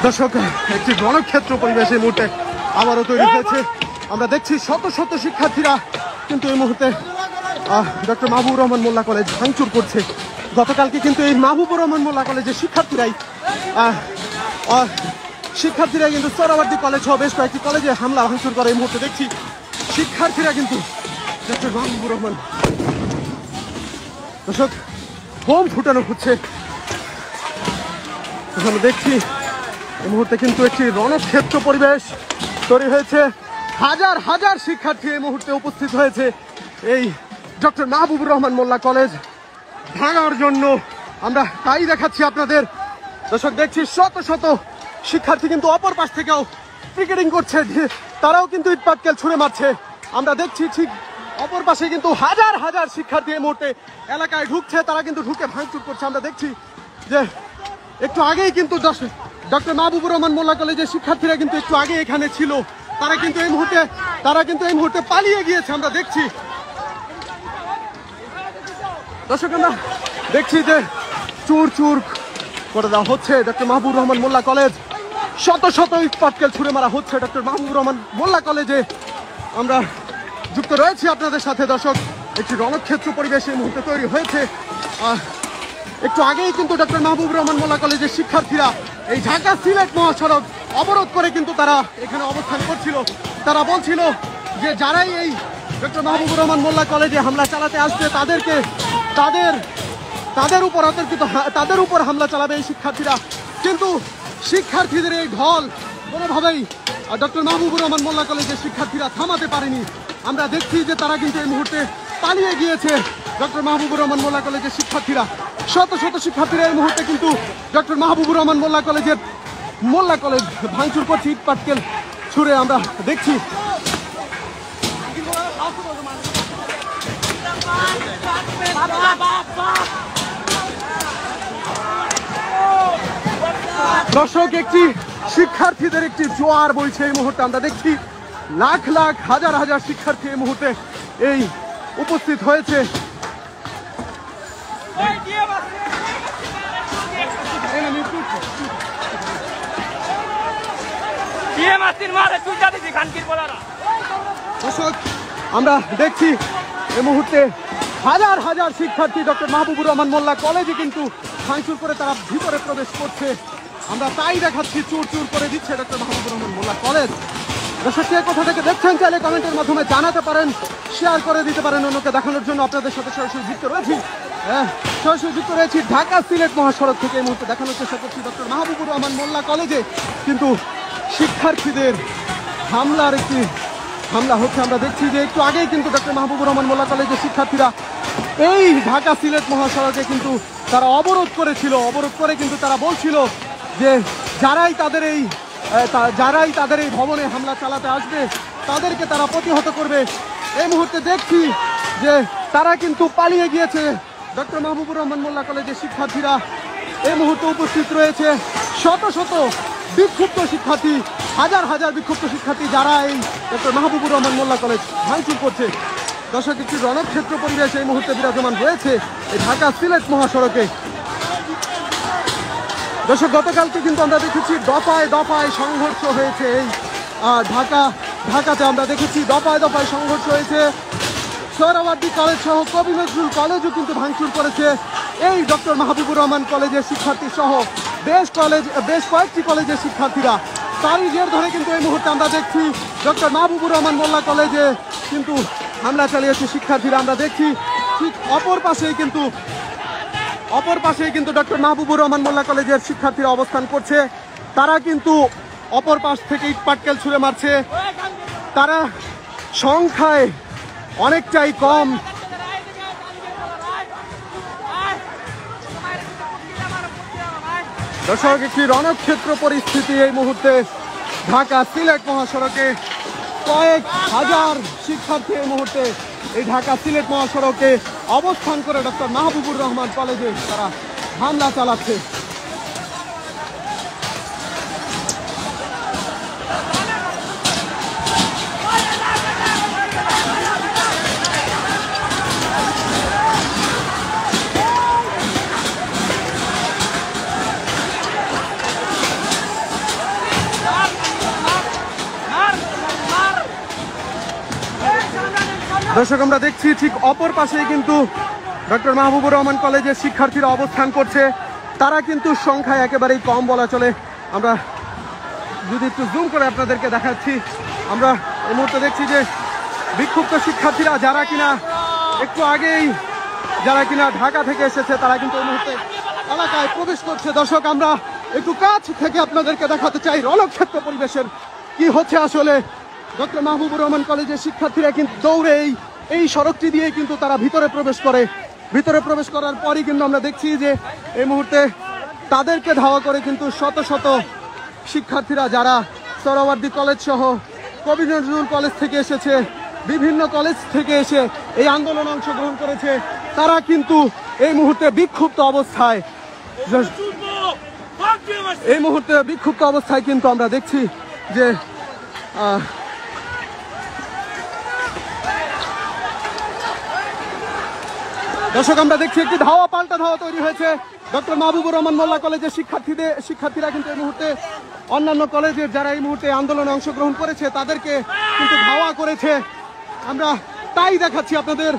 দর্শক, একটি রণক্ষেত্র পরিবেশ এই মুহূর্তে আবারও তৈরি হয়েছে। আমরা দেখছি শত শত শিক্ষার্থীরা কিন্তু এই মুহূর্তে ডক্টর মাহবুবুর রহমান মোল্লা কলেজ ভাঙচুর করছে। গতকালকে কিন্তু এই মাহবুবুর রহমান মোল্লা কলেজের শিক্ষার্থীরাই কিন্তু সোহরাওয়ার্দী কলেজ সহ বেশ কয়েকটি কলেজে হামলা ভাঙচুর করে। এই মুহূর্তে দেখছি শিক্ষার্থীরা কিন্তু ডক্টর মাহবুবুর রহমান, দর্শক, বোম ফুটানো হচ্ছে। আমরা দেখছি এই মুহূর্তে কিন্তু একটি রণক্ষেত্র পরিবেশ তৈরি হয়েছে। হাজার হাজার শিক্ষার্থী এই মুহূর্তে উপস্থিত হয়েছে এই ডক্টর মাহবুবুর রহমান মোল্লা কলেজ ভাঙার জন্য। আমরা তাই দেখাচ্ছি আপনাদের। দর্শক, দেখছি শত শত শিক্ষার্থী কিন্তু অপর পাশ থেকেও ক্রিকেটিং করছে, তারাও কিন্তু ইট পাটকেল ছুঁড়ে মারছে। আমরা দেখছি ঠিক অপর পাশে কিন্তু হাজার হাজার শিক্ষার্থী এই মুহূর্তে এলাকায় ঢুকছে, তারা কিন্তু ঢুকে ভাঙচুর করছে। আমরা দেখছি যে একটু আগেই কিন্তু ডক্টর মাহবুবুর রহমান মোল্লা কলেজের শিক্ষার্থীরা কিন্তু একটু আগে এখানে ছিল, তারা কিন্তু এই মুহূর্তে পালিয়ে গিয়েছে। আমরা দেখছি দর্শক, আমরা দেখছি যে চুর চুর করে দেওয়া হচ্ছে ডক্টর মাহবুবুর রহমান মোল্লা কলেজ। শত শত ইট পাটকেল ছুঁড়ে মারা হচ্ছে ডক্টর মাহবুবুর রহমান মোল্লা কলেজে। আমরা যুক্ত রয়েছি আপনাদের সাথে। দর্শক, একটি রণক্ষেত্র পরিবেশ এই মুহূর্তে তৈরি হয়েছে। একটু আগেই কিন্তু ডক্টর মাহবুবুর রহমান মোল্লা কলেজের শিক্ষার্থীরা এই ঢাকা সিলেট মহাসড়ক অবরোধ করে কিন্তু তারা এখানে অবস্থান করছিল। তারা বলছিল যে যারাই এই ডক্টর মাহবুবুর রহমান মোল্লা কলেজে হামলা চালাতে আসবে তাদের উপর হামলা চালাবে এই শিক্ষার্থীরা। কিন্তু শিক্ষার্থীদের এই ঢল কোনোভাবেই ডক্টর মাহবুবুর রহমান মোল্লা কলেজের শিক্ষার্থীরা থামাতে পারেনি। আমরা দেখছি যে তারা কিন্তু এই মুহূর্তে পালিয়ে গিয়েছে ডক্টর মাহবুবুর রহমান মোল্লা কলেজের শিক্ষার্থীরা। শত শত শিক্ষার্থীরা এই মুহূর্তে কিন্তু ডক্টর মাহবুবুর রহমান মোল্লা কলেজ ভাঙচুর করছে ইট পাটকেল ছুঁড়ে। আমরা দেখছি দর্শক, একটি শিক্ষার্থীদের একটি জোয়ার বইছে এই মুহূর্তে। আমরা দেখছি লাখ লাখ হাজার হাজার শিক্ষার্থী এই মুহূর্তে এই উপস্থিত হয়েছে। দর্শক, আমরা দেখছি এই মুহূর্তে হাজার হাজার শিক্ষার্থী ডক্টর মাহবুবুর রহমান মোল্লা কলেজে কিন্তু ভাঙচুর করে তারা ভিতরে প্রবেশ করছে। আমরা তাই দেখাচ্ছি, চুর চুর করে দিচ্ছে ডক্টর মাহবুবুর রহমান মোল্লা কলেজ। দর্শক, কে কোথা থেকে দেখছেন চাইলে কমেন্টের মাধ্যমে জানাতে পারেন, শেয়ার করে দিতে পারেন অন্যকে দেখানোর জন্য। আপনাদের সাথে সরাসরি যুক্ত রয়েছি ঢাকা সিলেট মহাসড়ক থেকে। এই মুহূর্তে দেখানোর চেষ্টা করছি ডক্টর মাহবুবুর রহমান মোল্লা কলেজে কিন্তু শিক্ষার্থীদের হামলা হচ্ছে। আমরা দেখছি যে একটু আগেই কিন্তু ডক্টর মাহবুবুর রহমান মোল্লা কলেজের শিক্ষার্থীরা এই ঢাকা সিলেট মহাসড়কে কিন্তু তারা অবরোধ করে কিন্তু তারা বলছিল যে যারাই তাদের এই ভবনে হামলা চালাতে আসবে তাদেরকে তারা প্রতিহত করবে। এই মুহূর্তে দেখছি যে তারা কিন্তু পালিয়ে গিয়েছে। ডক্টর মাহবুবুর রহমান মোল্লা কলেজের শিক্ষার্থীরা এই মুহূর্তে উপস্থিত রয়েছে। শত শত বিক্ষুব্ধ শিক্ষার্থী, হাজার হাজার বিক্ষুব্ধ শিক্ষার্থী যারা এই ডক্টর মাহবুবুর রহমান মোল্লা কলেজ ভাঙচুর করছে। দর্শক, একটি রণক্ষেত্র পরিবেশ এই মুহূর্তে বিরাজমান রয়েছে এই ঢাকা সিলেট মহাসড়কে। দর্শক, গতকালকে কিন্তু আমরা দেখেছি দফায় দফায় সংঘর্ষ হয়েছে এই ঢাকাতে। আমরা দেখেছি দফায় দফায় সংঘর্ষ হয়েছে। সোহরাওয়ার্দী কলেজ সহ কবি নজরুল কলেজও কিন্তু ভাঙচুর করেছে এই ডক্টর মাহবুবুর রহমান কলেজের শিক্ষার্থী সহ বেশ কয়েকটি কলেজের শিক্ষার্থীরা। তারই জের ধরে কিন্তু এই মুহূর্তে আমরা দেখছি ডক্টর মাহবুবুর রহমান মোল্লা কলেজে কিন্তু হামলা চালিয়েছে শিক্ষার্থীরা। আমরা দেখছি ঠিক অপর পাশেই কিন্তু ডক্টর মাহবুবুর রহমান মোল্লা কলেজের শিক্ষার্থীরা অবস্থান করছে। তারা কিন্তু অপর পাশ থেকে ইট পাটকেল ছুঁড়ে মারছে। তারা সংখ্যায় অনেকটাই কম। দর্শক, একটি রণক্ষেত্র পরিস্থিতি এই মুহূর্তে ঢাকা সিলেট মহাসড়কে। কয়েক হাজার শিক্ষার্থী এই মুহূর্তে এই ঢাকা সিলেট মহাসড়কে অবস্থান করে ডক্টর মাহবুবুর রহমান কলেজে তারা হামলা চালাচ্ছে। দর্শক আমরা দেখছি ঠিক অপর পাশেই কিন্তু ডক্টর মাহবুবুর রহমান কলেজের শিক্ষার্থীরা অবস্থান করছে। তারা কিন্তু সংখ্যায় একেবারেই কম বলা চলে। আমরা যদি একটু জুম করে আপনাদেরকে দেখাচ্ছি, আমরা এই মুহূর্তে দেখছি যে বিক্ষুব্ধ শিক্ষার্থীরা যারা কিনা একটু আগেই ঢাকা থেকে এসেছে তারা কিন্তু এই মুহূর্তে এলাকায় প্রবেশ করছে। দর্শক আমরা একটু কাছ থেকে আপনাদেরকে দেখাতে চাই রণক্ষেত্র পরিবেশের কি হচ্ছে আসলে। ডক্টর মাহবুবুর রহমান কলেজের শিক্ষার্থীরা কিন্তু দৌড়ে এই সড়কটি দিয়ে কিন্তু তারা ভিতরে প্রবেশ করে। ভিতরে প্রবেশ করার পরই কিন্তু আমরা দেখছি যে এই মুহূর্তে তাদেরকে ধাওয়া করে কিন্তু শত শত শিক্ষার্থীরা যারা সোহরাওয়ার্দী কলেজ সহ কবি নজরুল কলেজ থেকে এসেছে, বিভিন্ন কলেজ থেকে এসে এই আন্দোলনে অংশগ্রহণ করেছে, তারা কিন্তু এই মুহূর্তে বিক্ষুব্ধ অবস্থায় কিন্তু আমরা দেখছি যে দর্শক আমরা দেখছি একটি পাল্টা ধাওয়া তৈরি হয়েছে। ডক্টর মাহবুবুর রহমান মোল্লা কলেজের শিক্ষার্থীরা কিন্তু এই মুহূর্তে অন্যান্য কলেজের যারা এই মুহূর্তে আন্দোলনে অংশগ্রহণ করেছে তাদেরকে কিন্তু ধাওয়া করেছে। আমরা তাই দেখাচ্ছি আপনাদের।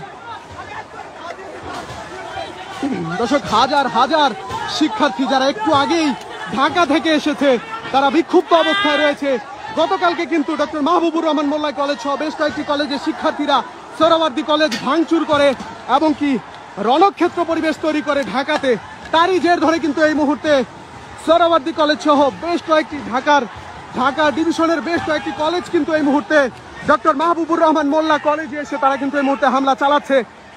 দর্শক হাজার হাজার শিক্ষার্থী যারা একটু আগেই ঢাকা থেকে এসেছে তারা বিক্ষুব্ধ অবস্থায় রয়েছে। গতকালকে কিন্তু ডক্টর মাহবুবুর রহমান মোল্লা কলেজ সহ বেশ কয়েকটি কলেজের শিক্ষার্থীরা সোহরাওয়ার্দী কলেজ ভাঙচুর করে এবং কি রণক্ষেত্র পরিবেশ তৈরি করে ঢাকাতে। তারই জের ধরে কিন্তু এই মুহূর্তে সোহরাওয়ার্দী কলেজ সহ বেশ কয়েকটি ঢাকা ডিভিশনের বেশ কয়েকটি কলেজ কিন্তু এই মুহূর্তে ডক্টর মাহবুবুর রহমান মোল্লা কলেজে এসে তারা কিন্তু এই মুহূর্তে হামলা চালাচ্ছে।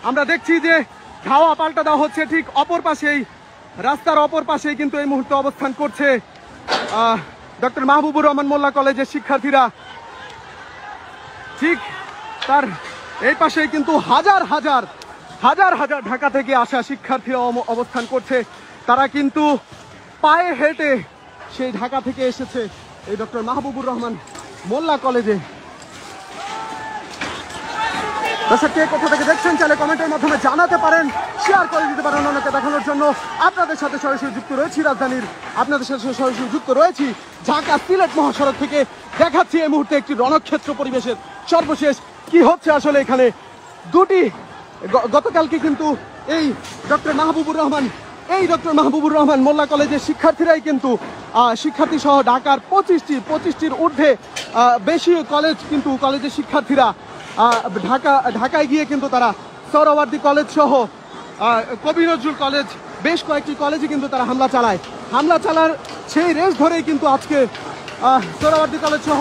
আমরা দেখছি যে ধাওয়া পাল্টা দেওয়া হচ্ছে ঠিক অপর পাশেই, রাস্তার অপর পাশেই কিন্তু এই মুহূর্তে অবস্থান করছে ডক্টর মাহবুবুর রহমান মোল্লা কলেজের শিক্ষার্থীরা। ঠিক তার এই পাশেই কিন্তু হাজার হাজার ঢাকা থেকে আসা শিক্ষার্থীরা অবস্থান করছে। তারা কিন্তু পায়ে হেঁটে সেই ঢাকা থেকে এসেছে এই ডক্টর মাহবুবুর রহমান মোল্লা কলেজে। দর্শক কে কোথা থেকে দেখছেন চাইলে কমেন্টের মাধ্যমে জানাতে পারেন, শেয়ার করে দিতে পারেন অন্যকে দেখানোর জন্য। আপনাদের সাথে সরাসরি যুক্ত রয়েছি আপনাদের সাথে সরাসরি যুক্ত রয়েছি ঢাকা সিলেট মহাসড়ক থেকে। দেখাচ্ছি এই মুহূর্তে একটি রণক্ষেত্র পরিবেশের সর্বশেষ কি হচ্ছে আসলে এখানে। গতকালকে কিন্তু এই ডক্টর মাহবুবুর রহমান মোল্লা কলেজের শিক্ষার্থীরাই কিন্তু শিক্ষার্থী সহ ঢাকার 25টির ঊর্ধ্বে বেশি কলেজের শিক্ষার্থীরা ঢাকায় গিয়ে কিন্তু তারা সোহরাওয়ার্দী কলেজ সহ কবি নজরুল কলেজ বেশ কয়েকটি কলেজে কিন্তু তারা হামলা চালার সেই রেস ধরেই কিন্তু আজকে সোহরাওয়ার্দী কলেজ সহ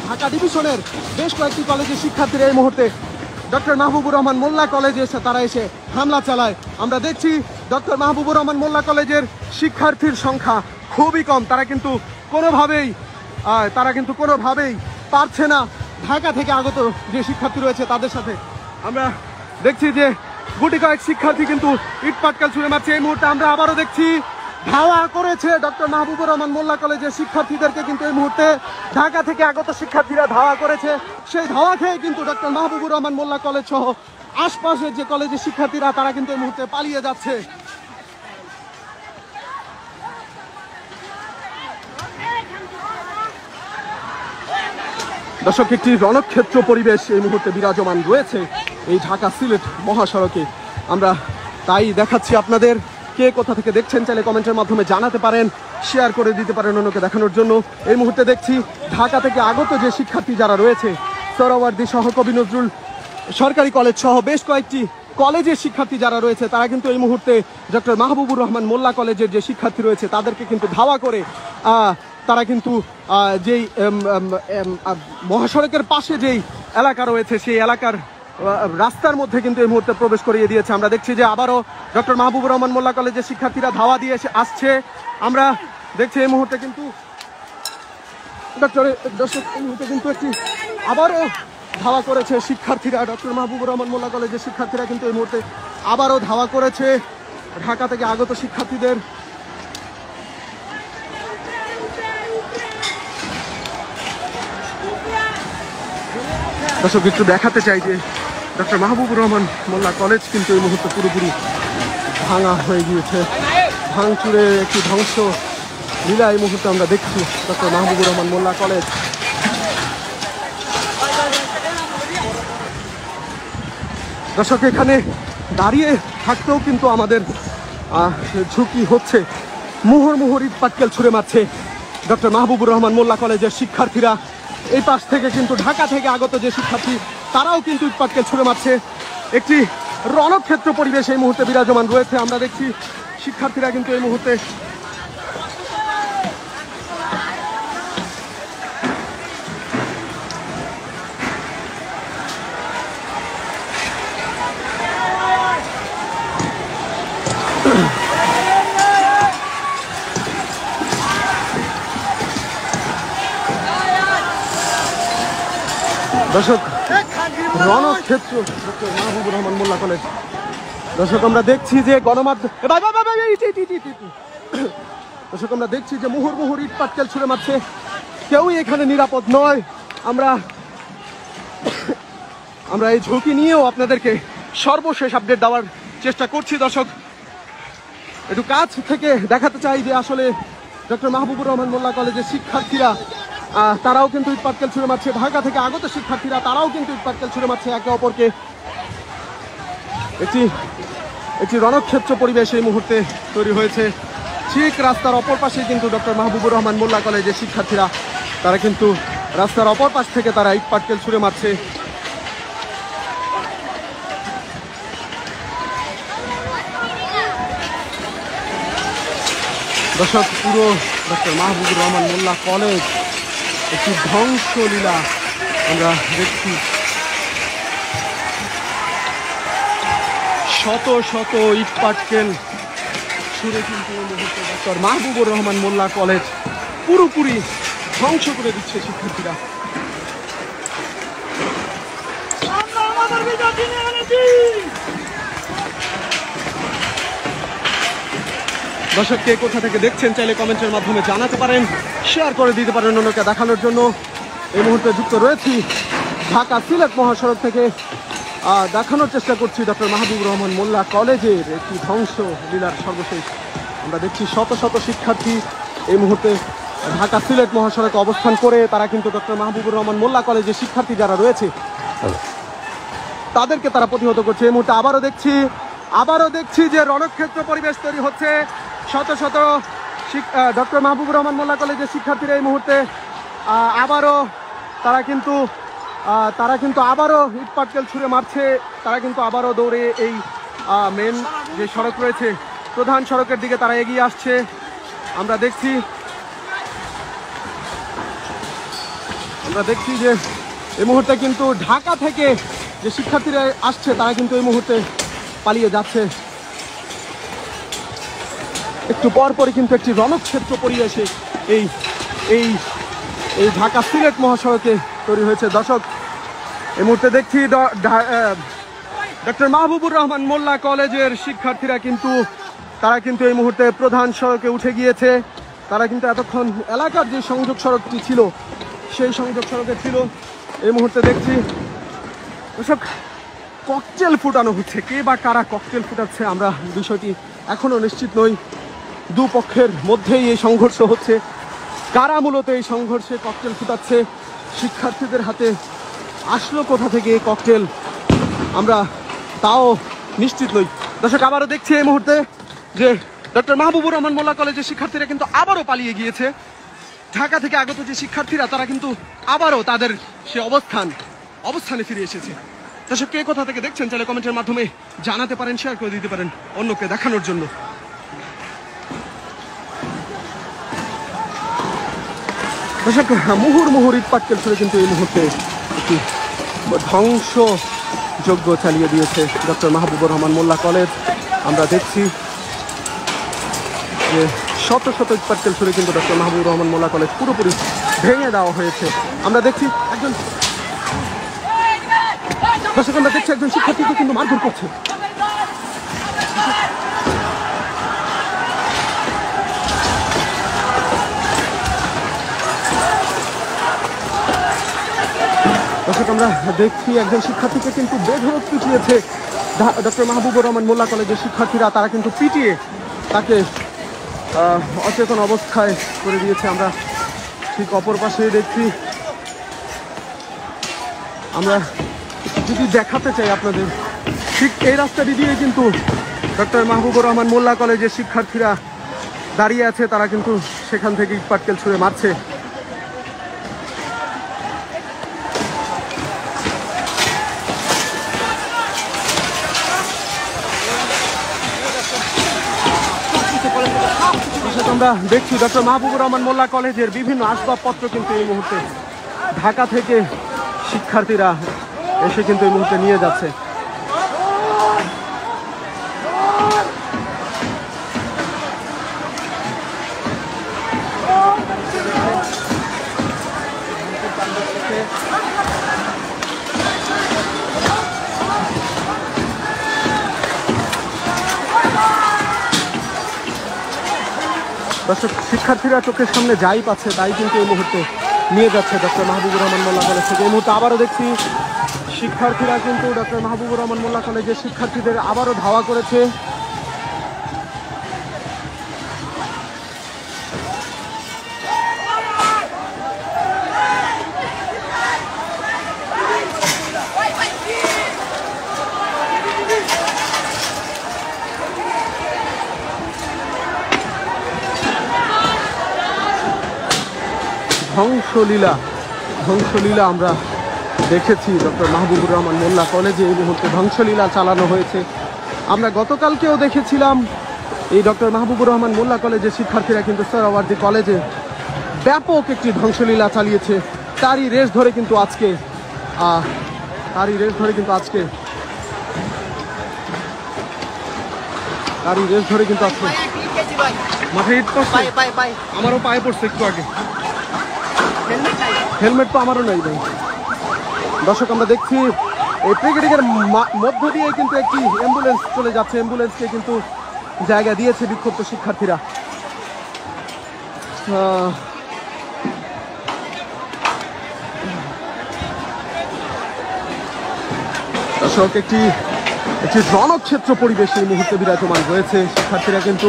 ঢাকা ডিভিশনের বেশ কয়েকটি কলেজের শিক্ষার্থীরা এই মুহূর্তে ডক্টর মাহবুবুর রহমান মোল্লা কলেজে তারা এসে হামলা চালায়। আমরা দেখছি ডক্টর মাহবুবুর রহমান মোল্লা কলেজের শিক্ষার্থীর সংখ্যা খুবই কম। তারা কিন্তু কোনোভাবেই পারছে না ঢাকা থেকে আগত যে শিক্ষার্থী রয়েছে তাদের সাথে। আমরা দেখছি যে গুটি কয়েক শিক্ষার্থী কিন্তু ইট পাটকেল ছুঁড়ে মারছে। এই মুহূর্তে আমরা আবারও দেখছি ধাওয়া করেছে ডক্টর মাহবুবুর রহমান মোল্লা কলেজের শিক্ষার্থীদেরকে কিন্তু এই মুহূর্তে ঢাকা থেকে আগত শিক্ষার্থীরা ধাওয়া করেছে। সেই ধাওয়া খেয়ে কিন্তু ডক্টর মাহবুবুর রহমান মোল্লা কলেজ সহ আশপাশের যে কলেজের শিক্ষার্থীরা তারা কিন্তু এই মুহূর্তে পালিয়ে যাচ্ছে। দর্শক একটি রণক্ষেত্র পরিবেশ এই মুহূর্তে বিরাজমান রয়েছে এই ঢাকা সিলেট মহাসড়কে। আমরা তাই দেখাচ্ছি আপনাদের। কে কোথা থেকে দেখছেন চাইলে কমেন্টের মাধ্যমে জানাতে পারেন, শেয়ার করে দিতে পারেন অন্যকে দেখানোর জন্য। এই মুহূর্তে দেখছি ঢাকা থেকে আগত যে শিক্ষার্থী যারা রয়েছে সোহরাওয়ার্দী সহ কবি নজরুল সরকারি কলেজ সহ বেশ কয়েকটি কলেজের শিক্ষার্থী যারা রয়েছে তারা কিন্তু এই মুহূর্তে ডক্টর মাহবুবুর রহমান মোল্লা কলেজের যে শিক্ষার্থী রয়েছে তাদেরকে কিন্তু ধাওয়া করে তারা কিন্তু যেই মহাসড়কের পাশে যেই এলাকা রয়েছে সেই এলাকার রাস্তার মধ্যে কিন্তু এই মুহূর্তে প্রবেশ করিয়ে দিয়েছে। আমরা দেখছি যে আবারও ডক্টর মাহবুবুর রহমান মোল্লা কলেজের শিক্ষার্থীরা ধাওয়া দিয়ে আসছে। আমরা দেখছি এই মুহূর্তে কিন্তু একটি আবারও ধাওয়া করেছে শিক্ষার্থীরা। ডক্টর মাহবুবুর রহমান মোল্লা কলেজের শিক্ষার্থীরা কিন্তু এই মুহূর্তে আবারও ধাওয়া করেছে ঢাকা থেকে আগত শিক্ষার্থীদের। দর্শক একটু দেখাতে চাই যে ডক্টর মাহবুবুর রহমান মোল্লা কলেজ কিন্তু এই মুহূর্তে পুরোপুরি ভাঙা হয়ে গিয়েছে। ভাঙচুরে একটি ধ্বংস লীলা এই মুহূর্তে আমরা দেখছি ডক্টর মাহবুবুর রহমান মোল্লা কলেজ। দর্শক, এখানে দাঁড়িয়ে থাকতেও কিন্তু আমাদের ঝুঁকি হচ্ছে। মুহুর্মুহুর ইট পাটকেল ছুঁড়ে মারছে ডক্টর মাহবুবুর রহমান মোল্লা কলেজের শিক্ষার্থীরা। এই পাশ থেকে কিন্তু ঢাকা থেকে আগত যে শিক্ষার্থী তারাও কিন্তু ইট পাটকেল ছুঁড়ে মারছে। একটি রণক্ষেত্র পরিবেশ এই মুহূর্তে বিরাজমান রয়েছে। আমরা দেখছি শিক্ষার্থীরা কিন্তু এই মুহূর্তে দর্শক, রণক্ষেত্র ডক্টর মাহবুবুর রহমান মোল্লা কলেজ। দর্শক, আমরা দেখছি যে গণমাধ্যম দর্শক, আমরা দেখছি যে মুহুর্মুহুর ইট পাটকেল ছুঁড়ে মারছে। কেউই এখানে নিরাপদ নয়। আমরা এই ঝুঁকি নিয়েও আপনাদেরকে সর্বশেষ আপডেট দেওয়ার চেষ্টা করছি। দর্শক, একটু কাছ থেকে দেখাতে চাই যে আসলে ডক্টর মাহবুবুর রহমান মোল্লা কলেজের শিক্ষার্থীরা তারাও কিন্তু ইট পাটকেল ছুঁড়ে মারছে। ঢাকা থেকে আগত শিক্ষার্থীরা তারাও কিন্তু ইট পাটকেল ছুঁড়ে মারছে একে অপরকে। একটি রণক্ষেত্র পরিবেশ এই মুহূর্তে তৈরি হয়েছে। ঠিক রাস্তার অপর পাশে কিন্তু ডক্টর মাহবুবুর রহমান মোল্লা কলেজের শিক্ষার্থীরা তারা কিন্তু রাস্তার অপর পাশ থেকে তারা ইট পাটকেল ছুঁড়ে মারছে। দর্শক, পুরো ডক্টর মাহবুবুর রহমান মোল্লা কলেজ একটি ধ্বংসলীলা আমরা দেখছি। শত শত ইট পাটকেল ছুঁড়ে কিন্তু এই মুহূর্তে ডক্টর মাহবুবুর রহমান মোল্লা কলেজ পুরোপুরি ধ্বংস করে দিচ্ছে শিক্ষার্থীরা। দর্শক, কে কোথা থেকে দেখছেন চাইলে কমেন্টের মাধ্যমে জানাতে পারেন, শেয়ার করে দিতে পারেন অন্যকে দেখানোর জন্য। এই মুহূর্তে যুক্ত রয়েছি ঢাকা সিলেট মহাসড়ক থেকে। দেখানোর চেষ্টা করছি ডক্টর মাহবুবুর রহমান মোল্লা কলেজের একটি ধ্বংস লীলার সর্বশেষ। আমরা দেখছি শত শত শিক্ষার্থী এই মুহূর্তে ঢাকা সিলেট মহাসড়কে অবস্থান করে তারা কিন্তু ডক্টর মাহবুবুর রহমান মোল্লা কলেজের শিক্ষার্থী যারা রয়েছে তাদেরকে তারা প্রতিহত করছে। এই মুহূর্তে আবারও দেখছি যে রণক্ষেত্র পরিবেশ তৈরি হচ্ছে। শত শত ডক্টর মাহবুবুর রহমান মোল্লা কলেজের শিক্ষার্থীরা এই মুহূর্তে তারা কিন্তু আবারও ইট পাটকেল ছুঁড়ে মারছে। তারা কিন্তু আবারও দৌড়ে এই মেন যে সড়ক রয়েছে প্রধান সড়কের দিকে তারা এগিয়ে আসছে। আমরা দেখছি যে এই মুহূর্তে কিন্তু ঢাকা থেকে যে শিক্ষার্থীরা আসছে তারা কিন্তু এই মুহূর্তে পালিয়ে যাচ্ছে। একটু পরপরই কিন্তু একটি রণক্ষেত্র পরিবেশে এই ঢাকা সিলেট মহাসড়কে তৈরি হয়েছে। দর্শক, এই মুহূর্তে দেখছি ডক্টর মাহবুবুর রহমান মোল্লা কলেজের শিক্ষার্থীরা তারা কিন্তু এই মুহূর্তে প্রধান সড়কে উঠে গিয়েছে। তারা কিন্তু এতক্ষণ এলাকার যে সংযোগ সড়কটি ছিল সেই সংযোগ সড়কে ছিল। এই মুহূর্তে দেখছি দর্শক, ককটেল ফুটানো হচ্ছে। কে বা কারা ককটেল ফুটাচ্ছে আমরা বিষয়টি এখনো নিশ্চিত নই। দুপক্ষের মধ্যেই এই সংঘর্ষ হচ্ছে। কারা মূলত এই সংঘর্ষে ককটেল ফুটাচ্ছে, শিক্ষার্থীদের হাতে আসলো কোথা থেকে এই ককটেল, আমরা তাও নিশ্চিত নই। দর্শক, আবারও দেখছি এই মুহূর্তে যে ডক্টর মাহবুবুর রহমান মোল্লা কলেজের শিক্ষার্থীরা কিন্তু আবারও পালিয়ে গিয়েছে। ঢাকা থেকে আগত যে শিক্ষার্থীরা তারা কিন্তু আবারও তাদের সে অবস্থানে ফিরে এসেছে। দর্শক, কে কোথা থেকে দেখছেন চাইলে কমেন্টের মাধ্যমে জানাতে পারেন, শেয়ার করে দিতে পারেন অন্যকে দেখানোর জন্য। দর্শক, মুহুর্মুহুর ইট পাটকেল ছুঁড়ে কিন্তু এই মুহূর্তে একটি ধ্বংসযজ্ঞ চালিয়ে দিয়েছে ডক্টর মাহবুবুর রহমান মোল্লা কলেজ। আমরা দেখছি যে শত শত ইট পাটকেল ছুঁড়ে কিন্তু ডক্টর মাহবুবুর রহমান মোল্লা কলেজ পুরোপুরি ভেঙে দেওয়া হয়েছে। আমরা দেখছি একজন শিক্ষার্থীকে কিন্তু মারধর করছে। দর্শক, আমরা দেখছি একজন শিক্ষার্থীকে কিন্তু বেধড়ক পিটিয়েছে ডক্টর মাহবুবুর রহমান মোল্লা কলেজের শিক্ষার্থীরা। তারা কিন্তু পিটিয়ে তাকে অচেতন অবস্থায় করে দিয়েছে। আমরা ঠিক অপর পাশে দেখছি। আমরা যদি দেখাতে চাই আপনাদের ঠিক এই রাস্তাটি দিয়ে কিন্তু ডক্টর মাহবুবুর রহমান মোল্লা কলেজের শিক্ষার্থীরা দাঁড়িয়ে আছে, তারা কিন্তু সেখান থেকে ইট পাটকেল ছুঁড়ে মারছে। আমরা দেখছি ডক্টর মাহবুবুর রহমান মোল্লা কলেজের বিভিন্ন আসবাবপত্র কিন্তু এই মুহূর্তে ঢাকা থেকে শিক্ষার্থীরা এসে কিন্তু এই মুহূর্তে নিয়ে যাচ্ছে। দর্শক, শিক্ষার্থীরা চোখের সামনে যাই পাচ্ছে তাই কিন্তু এই মুহূর্তে নিয়ে যাচ্ছে ডক্টর মাহবুবুর রহমান মোল্লা কলেজ থেকে। এই মুহূর্তে আবারও দেখছি শিক্ষার্থীরা কিন্তু ডক্টর মাহবুবুর রহমান মোল্লা কলেজের শিক্ষার্থীদের আবারও ধাওয়া করেছে। ধ্বংসলীলা আমরা দেখেছি ডক্টর মাহবুবুর রহমান মোল্লা কলেজে। এই মুহূর্তে ধ্বংসলীলা চালানো হয়েছে। আমরা গতকালকেও দেখেছিলাম এই ডক্টর মাহবুবুর রহমান মোল্লা কলেজের শিক্ষার্থীরা কিন্তু সোহরাওয়ার্দী কলেজে ব্যাপক একটি ধ্বংসলীলা চালিয়েছে। তারই রেশ ধরে কিন্তু আজকে মাথায় ইট পড়ছে, আমারও পায়ে পড়ছে একটু আগে। হেলমেট তো আমারও নেই ভাই। দর্শক, আমরা দেখছি এই প্রিকেটিংয়ের মধ্য দিয়ে কিন্তু একটি অ্যাম্বুলেন্স চলে যাচ্ছে। অ্যাম্বুলেন্সকে কিন্তু জায়গা দিয়েছে বিক্ষুব্ধ শিক্ষার্থীরা। দর্শক, একটি রণক্ষেত্র পরিবেশ এই মুহূর্তে বিরাজমান রয়েছে। শিক্ষার্থীরা কিন্তু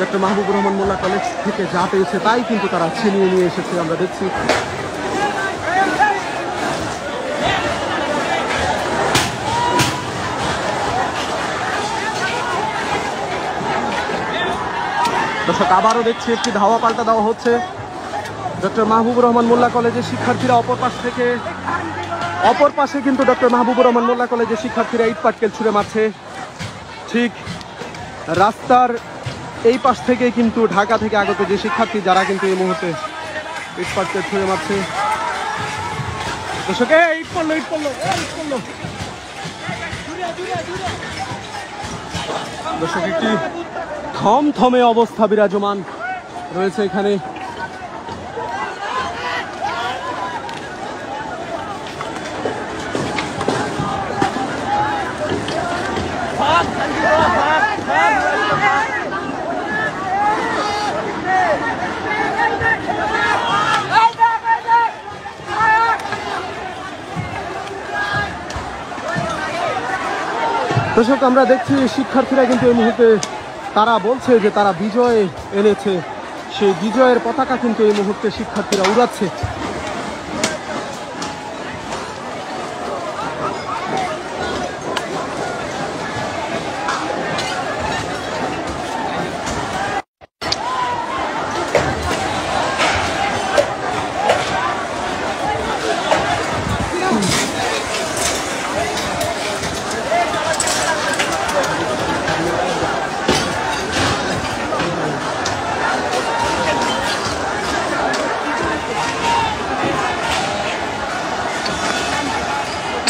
ডক্টর মাহবুবুর রহমান মোল্লা কলেজ থেকে যা পেয়েছে তাই কিন্তু তারা ছিনিয়ে নিয়ে এসেছে। আমরা দেখছি দর্শক, আবারও দেখছি একটি ধাওয়া পাল্টা দেওয়া হচ্ছে। ডক্টর মাহবুবুর রহমান মোল্লা কলেজের শিক্ষার্থীরা অপর পাশে কিন্তু ডক্টর মাহবুবুর রহমান মোল্লা কলেজের শিক্ষার্থীরা ইট পাটকেল ছুঁড়ে মারছে। ঠিক রাস্তার এই পাশ থেকে কিন্তু ঢাকা থেকে আগত যে শিক্ষার্থী যারা কিন্তু এই মুহূর্তে ইট পাটকেল ছুঁড়ে মারছে। দর্শক, ইট পড়লো। দর্শক, একটি থমথমে অবস্থা বিরাজমান রয়েছে এখানে। দর্শক, আমরা দেখছি শিক্ষার্থীরা কিন্তু এই মুহূর্তে তারা বলছে যে তারা বিজয় এনেছে, সেই বিজয়ের পতাকা কিন্তু এই মুহূর্তে শিক্ষার্থীরা উড়াচ্ছে।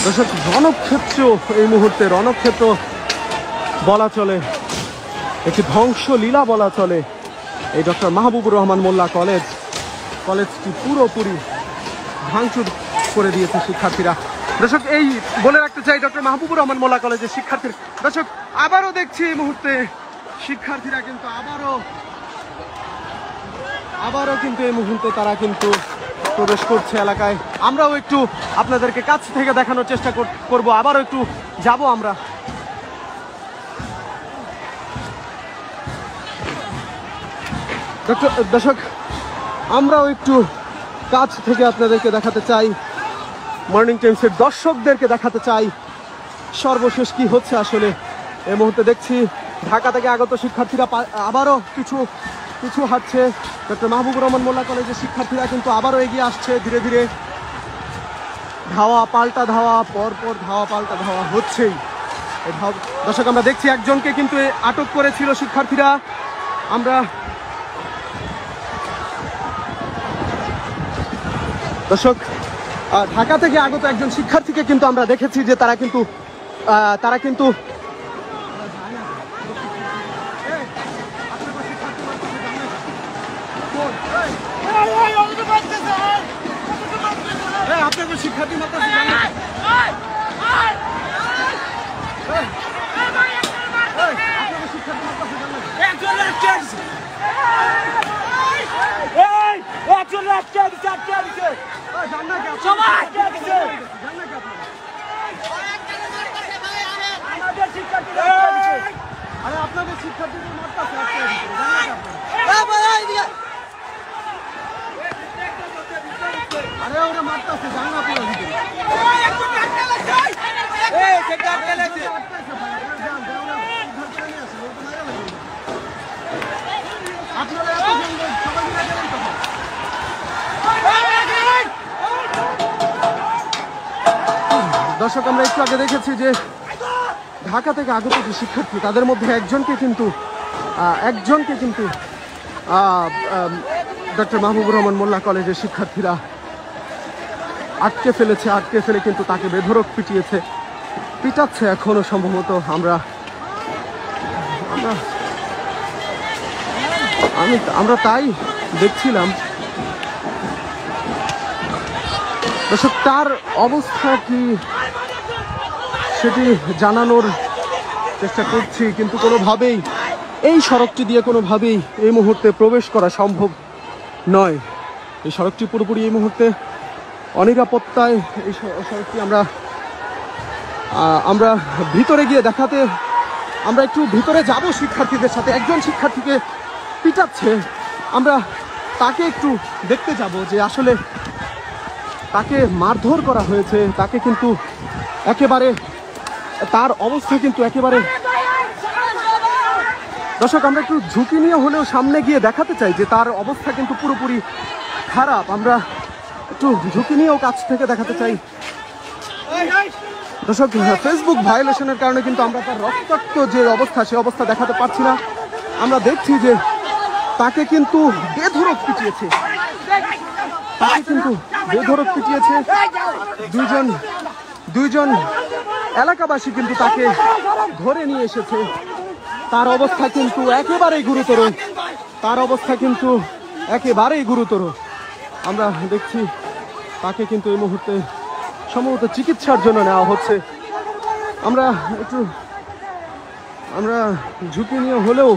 দর্শক, রণক্ষেত্র এই মুহূর্তে রণক্ষেত্র বলা চলে, একটি ধ্বংসলীলা বলা চলে। এই ডক্টর মাহবুবুর রহমান মোল্লা কলেজটি পুরোপুরি ভাঙচুর করে দিয়েছে শিক্ষার্থীরা। দর্শক, এই বলে রাখতে চাই ডক্টর মাহবুবুর রহমান মোল্লা কলেজের শিক্ষার্থীরা। দর্শক, আবারও দেখছি এই মুহূর্তে শিক্ষার্থীরা কিন্তু আবারও কিন্তু এই মুহূর্তে তারা কিন্তু প্রবেশ করছে এলাকায়। আমরাও একটু আপনাদেরকে কাছ থেকে দেখানোর চেষ্টা করব। আবারও একটু যাব আমরা। দর্শক, আমরাও একটু কাছ থেকে আপনাদেরকে দেখাতে চাই, মর্নিং টাইমসের দর্শকদেরকে দেখাতে চাই সর্বশেষ কি হচ্ছে আসলে এই মুহূর্তে দেখছি ঢাকা থেকে আগত শিক্ষার্থীরা আবারও কিছু হাঁটছে। ডক্টর মাহবুবুর রহমান মোল্লা কলেজের শিক্ষার্থীরা কিন্তু আবারও এগিয়ে আসছে ধীরে ধীরে। ধাওয়া পাল্টা ধাওয়া, পরপর ধাওয়া পাল্টা ধাওয়া হচ্ছেই। দর্শক আমরা দেখছি একজনকে কিন্তু আটক করেছিল শিক্ষার্থীরা। আমরা দর্শক ঢাকা থেকে আগত একজন শিক্ষার্থীকে কিন্তু আমরা দেখেছি যে তারা কিন্তু আপনাকে শিক্ষার্থী মাত্র আরে আপনাদের শিক্ষার্থীদের মারতেছে আরে ওরা মারতেছে জানেন দর্শক আমরা একটু আগে দেখেছি যে ঢাকা থেকে আগত যে শিক্ষার্থী তাদের মধ্যে একজনকে কিন্তু ডক্টর মাহবুবুর রহমান মোল্লা কলেজের শিক্ষার্থীরা আটকে ফেলে কিন্তু তাকে বেধড়ক পিটাচ্ছে এখনো সম্ভবত। আমরা তাই দেখছিলাম। দর্শক তার অবস্থা কি সেটি জানানোর চেষ্টা করছি, কিন্তু কোনোভাবেই এই সড়কটি দিয়ে কোনোভাবেই এই মুহূর্তে প্রবেশ করা সম্ভব নয়। এই সড়কটি পুরোপুরি এই মুহূর্তে অনিরাপত্তায়। এই সড়কটি আমরা ভিতরে গিয়ে দেখাতে, আমরা একটু ভিতরে যাব শিক্ষার্থীদের সাথে। একজন শিক্ষার্থীকে পিটাচ্ছে, আমরা তাকে একটু দেখতে যাব যে আসলে তাকে মারধর করা হয়েছে। তাকে কিন্তু একেবারে তার অবস্থা কিন্তু একেবারে দর্শক আমরা একটু ঝুঁকি নিয়ে হলেও সামনে গিয়ে দেখাতে চাই যে তার অবস্থা কিন্তু পুরোপুরি খারাপ। আমরা একটু ঝুঁকি নিয়েও কাছ থেকে দেখাতে চাই। দর্শক ফেসবুক ভায়োলেশনের কারণে কিন্তু আমরা তার রক্তাক্ত যে অবস্থা সে অবস্থা দেখাতে পারছি না। আমরা দেখছি যে তাকে কিন্তু বেধড়ক পিটিয়েছে। দুইজন এলাকাবাসী কিন্তু তাকে ধরে নিয়ে এসেছে। তার অবস্থা কিন্তু একেবারেই গুরুতর। আমরা দেখছি তাকে কিন্তু এই মুহূর্তে সম্ভবত চিকিৎসার জন্য নেওয়া হচ্ছে। আমরা ঝুঁকি নিয়ে হলেও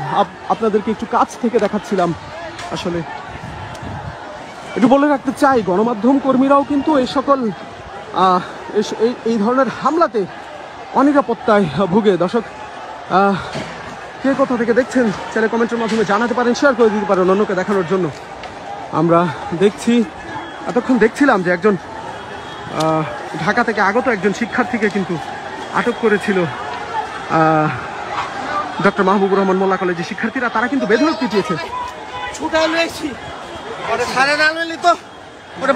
আপনাদেরকে একটু কাছ থেকে দেখাচ্ছিলাম। আসলে একটু বলে রাখতে চাই, গণমাধ্যম কর্মীরাও কিন্তু এই ধরনের হামলাতে অনিরাপত্তায় ভুগে। দর্শক কে কোথা থেকে দেখছেন চ্যানেল কমেন্টের মাধ্যমে জানাতে পারেন, শেয়ার করে দিতে পারেন অন্যকে দেখানোর জন্য। আমরা এতক্ষণ দেখছিলাম যে একজন ঢাকা থেকে আগত একজন শিক্ষার্থীকে কিন্তু আটক করেছিল ডক্টর মাহবুবুর রহমান মোল্লা কলেজের শিক্ষার্থীরা। তারা কিন্তু বেধড়ক পিটিয়েছে।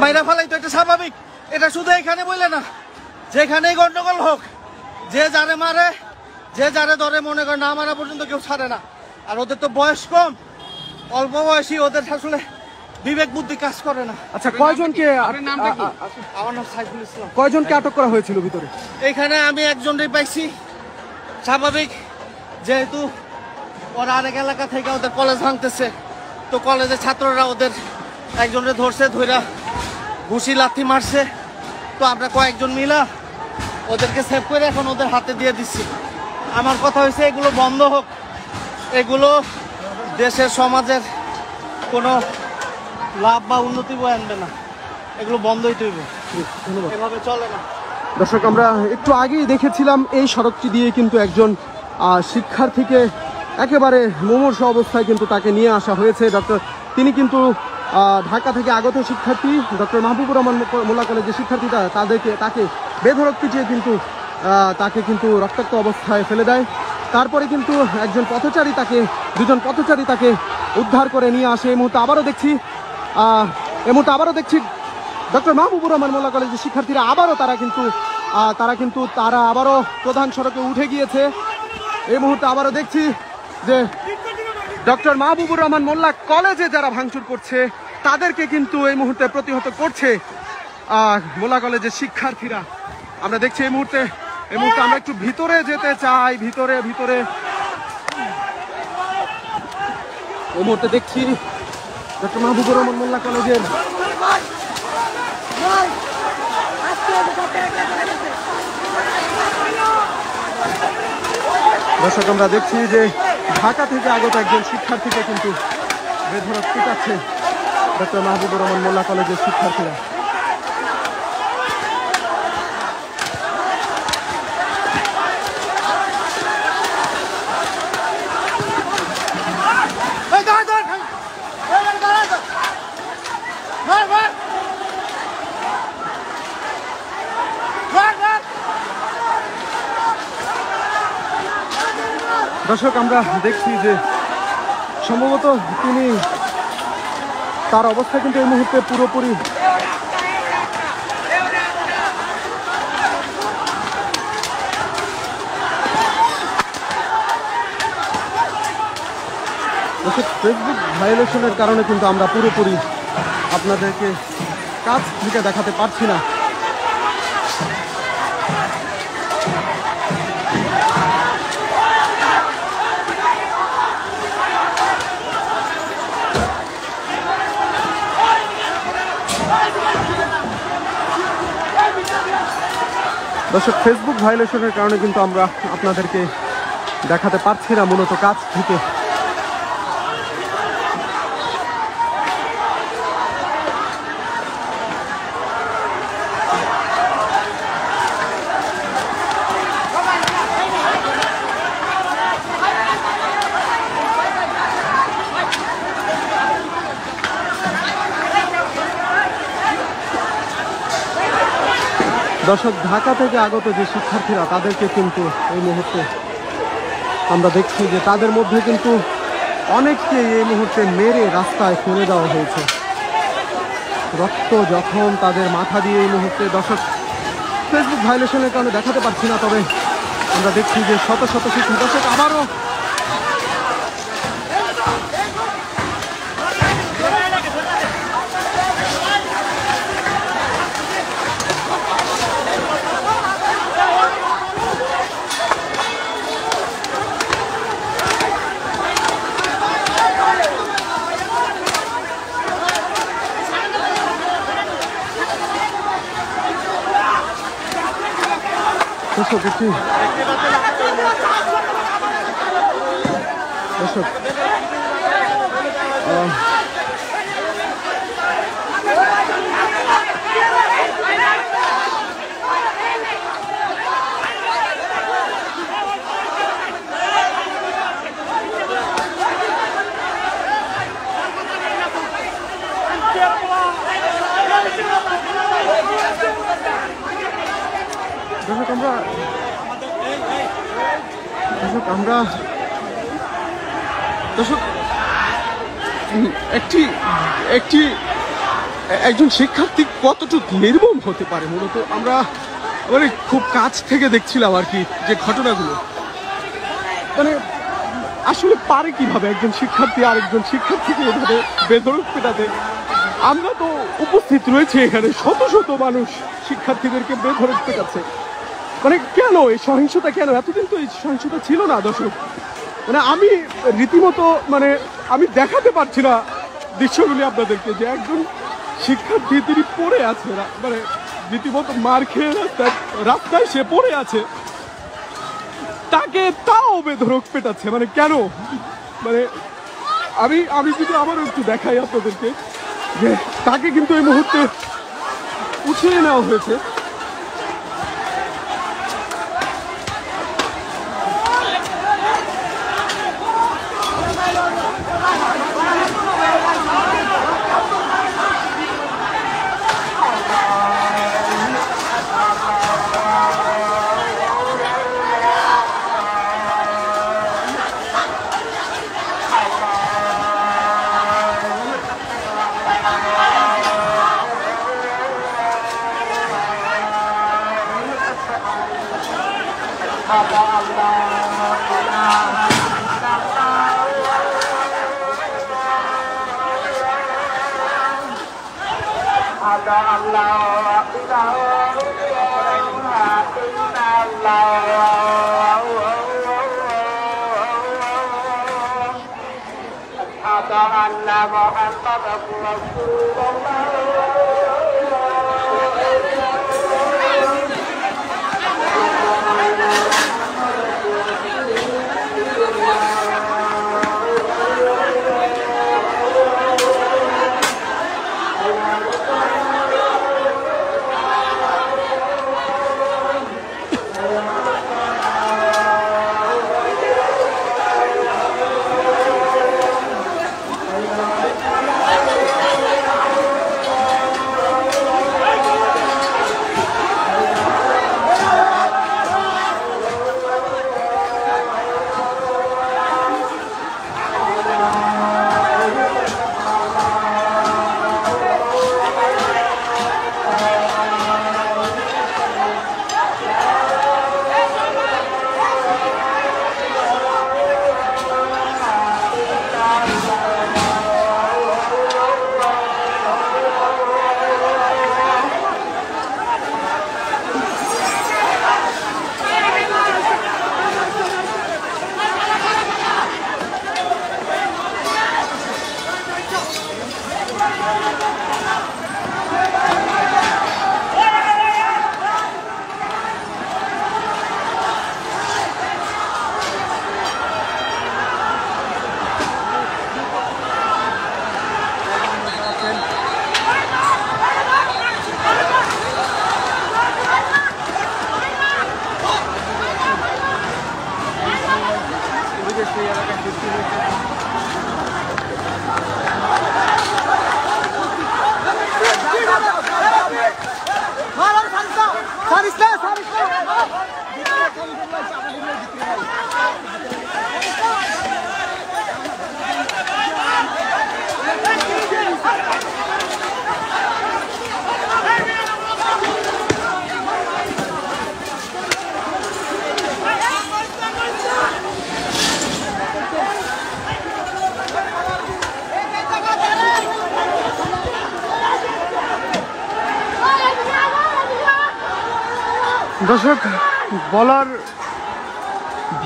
বাইরে ফেলাই তো এটা স্বাভাবিক। এটা শুধু এখানে বলে না, যেখানেই গন্ডগোল হোক, যে যারে মারে, যে যারে ধরে, মনে করে না মারা পর্যন্ত কেউ ছাড়ে না। আর ওদের তো বয়স কম, অল্প বয়সী, ওদের আসলে বিবেক বুদ্ধি কাজ করে না। আচ্ছা, কয়জনকে আমার নাম সাইফুল ইসলাম। কয়জনকে আটক করা হয়েছিল ভিতরে? এখানে আমি একজনই পাইছি। স্বাভাবিক, যেহেতু ওরা আরেক এলাকা থেকে ওদের কলেজ ভাঙতেছে, তো কলেজের ছাত্ররা ওদের একজনের ধরছে, ধইরা ঘুষি লাথি মারছে। তো আমরা কয়েকজন মিলা ওদেরকে সেভ করে এখন ওদের হাতে দিয়ে দিচ্ছি। আমার কথা হয়েছে এগুলো বন্ধ হোক। এগুলো দেশের সমাজের কোনো লাভ বা উন্নতি বয়ে আনবে না। এগুলো বন্ধই তৈব, এভাবে চলে না। দর্শক আমরা একটু আগেই দেখেছিলাম এই সড়কটি দিয়ে কিন্তু একজন শিক্ষার্থীকে একেবারে মুমূর্ষ অবস্থায় কিন্তু তাকে নিয়ে আসা হয়েছে। তিনি কিন্তু ঢাকা থেকে আগত শিক্ষার্থী ডক্টর মাহবুবুর রহমান মোল্লা কলেজের শিক্ষার্থীরা তাকে বেধড়ক পিটিয়ে কিন্তু তাকে কিন্তু রক্তাক্ত অবস্থায় ফেলে দেয়। তারপরে কিন্তু দুজন পথচারী তাকে উদ্ধার করে নিয়ে আসে। এই মুহূর্তে আবারও দেখছি ডক্টর মাহবুবুর রহমান মোল্লা কলেজের শিক্ষার্থীরা আবারও প্রধান সড়কে উঠে গিয়েছে। এই মুহূর্তে আবারও দেখছি যে ডক্টর মাহবুবুর রহমান মোল্লা কলেজে যারা ভাঙচুর করছে তাদেরকে কিন্তু এই মুহূর্তে প্রতিহত করছে মোল্লা কলেজের শিক্ষার্থীরা। আমরা দেখছি এই মুহূর্তে আমরা একটু ভিতরে যেতে চাই। ভিতরে এই মুহূর্তে দেখছি ডক্টর মাহবুবুর রহমান মোল্লা কলেজের দর্শক, আমরা দেখছি যে ঢাকা থেকে আগত একজন শিক্ষার্থীকে কিন্তু বেধড়ক পিটাচ্ছে ডক্টর মাহবুবুর রহমান মোল্লা কলেজের শিক্ষার্থীরা। দর্শক, আমরা দেখছি যে সম্ভবত তার অবস্থা কিন্তু এই মুহূর্তে পুরোপুরি ফেসবুক ভায়োলেশনের কারণে কিন্তু আমরা পুরোপুরি আপনাদেরকে কাছ থেকে দেখাতে পারছি না। দর্শক, ফেসবুক ভায়োলেশনের কারণে কিন্তু আমরা আপনাদেরকে দেখাতে পারছি না মূলত কাছ থেকে। দর্শক, ঢাকা থেকে আগত যে শিক্ষার্থীরা তাদেরকে কিন্তু এই মুহূর্তে আমরা দেখছি যে তাদের মধ্যে কিন্তু অনেককে এই মুহূর্তে মেরে রাস্তায় ফেলে দেওয়া হয়েছে। রক্ত জখম তাদের মাথা দিয়ে এই মুহূর্তে। দর্শক, ফেসবুক ভায়োলেশনের কারণে দেখাতে পারছি না, তবে আমরা দেখছি যে শত শত শিক্ষক। দর্শক, আবারও দর্শক একজন শিক্ষার্থী কতটুকু নির্মম হতে পারে, মূলত আমরা মানে খুব কাছ থেকে দেখছিলাম আর কি যে ঘটনাগুলো। মানে আসলে পারে কিভাবে একজন শিক্ষার্থী আরেকজন শিক্ষার্থীকে এভাবে বেধড়ক পেটাতে? আমরা তো উপস্থিত রয়েছে এখানে, শত শত মানুষ শিক্ষার্থীদেরকে বেধড়ক পেটাচ্ছে। মানে কেন এই সহিংসতা? কেন এতদিন তো এই সহিংসতা ছিল না? দর্শক, মানে আমি রীতিমতো আমি দেখাতে পারছি না দৃশ্যগুলি আপনাদেরকে, যে একজন শিক্ষার্থী তিনি পড়ে আছে, মানে রীতিমতো মার খেয়ে রাস্তায় সে পড়ে আছে, তাকে তাও বেধড়ক পেটাচ্ছে। মানে কেন? মানে আমি যদি আবারও একটু দেখাই আপনাদেরকে যে তাকে কিন্তু এই মুহূর্তে উঠিয়ে নেওয়া হয়েছে। দর্শক, বলার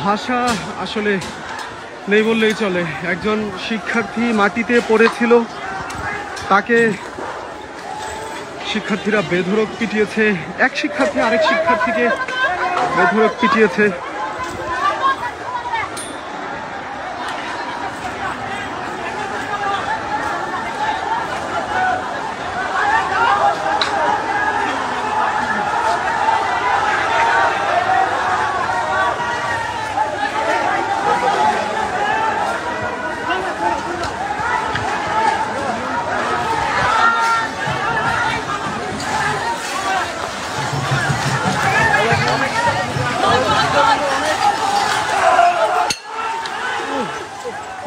ভাষা আসলে নেই বললেই চলে। একজন শিক্ষার্থী মাটিতে পড়েছিল, তাকে শিক্ষার্থীরা বেধড়ক পিটিয়েছে। এক শিক্ষার্থী আরেক শিক্ষার্থীকে বেধড়ক পিটিয়েছে।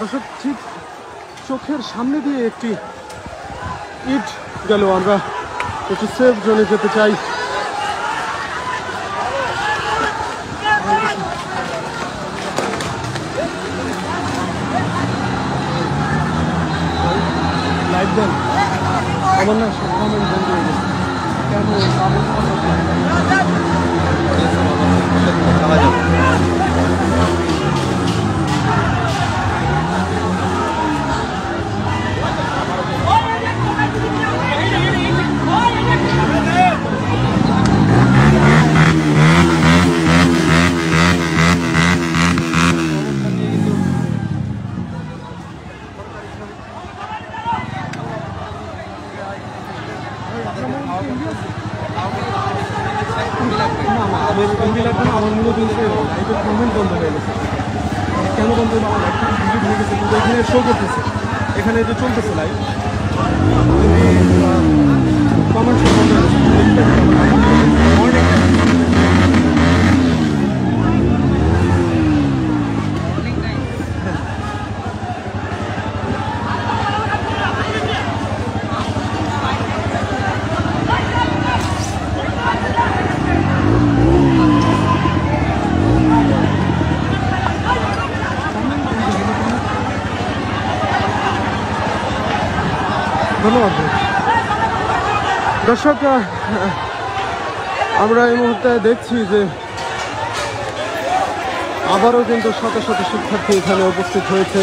দর্শক, ঠিক চোখের সামনে দিয়ে একটি ইট গেল। আমরা একটু সেফ জোনে যেতে চাই। লাইট দেন, আমার না সব কমেন্ট বন্ধ হয়ে গেছে। কেন আমার মূলত লাইভের কমেন্ট বন্ধ হয়ে গেছে। কেন বন্ধ হলো? আমার লাইভটা ডিলিট হয়ে গেছে, কিন্তু এখানে শো করতেছে, এখানে যে চলতেছে লাইভ, কমেন্ট শো বন্ধ হয়ে গেছে। ধন্যবাদ। দর্শক, আমরা এই মুহূর্তে দেখছি যে আবারও কিন্তু শত শত শিক্ষার্থী এখানে উপস্থিত হয়েছে।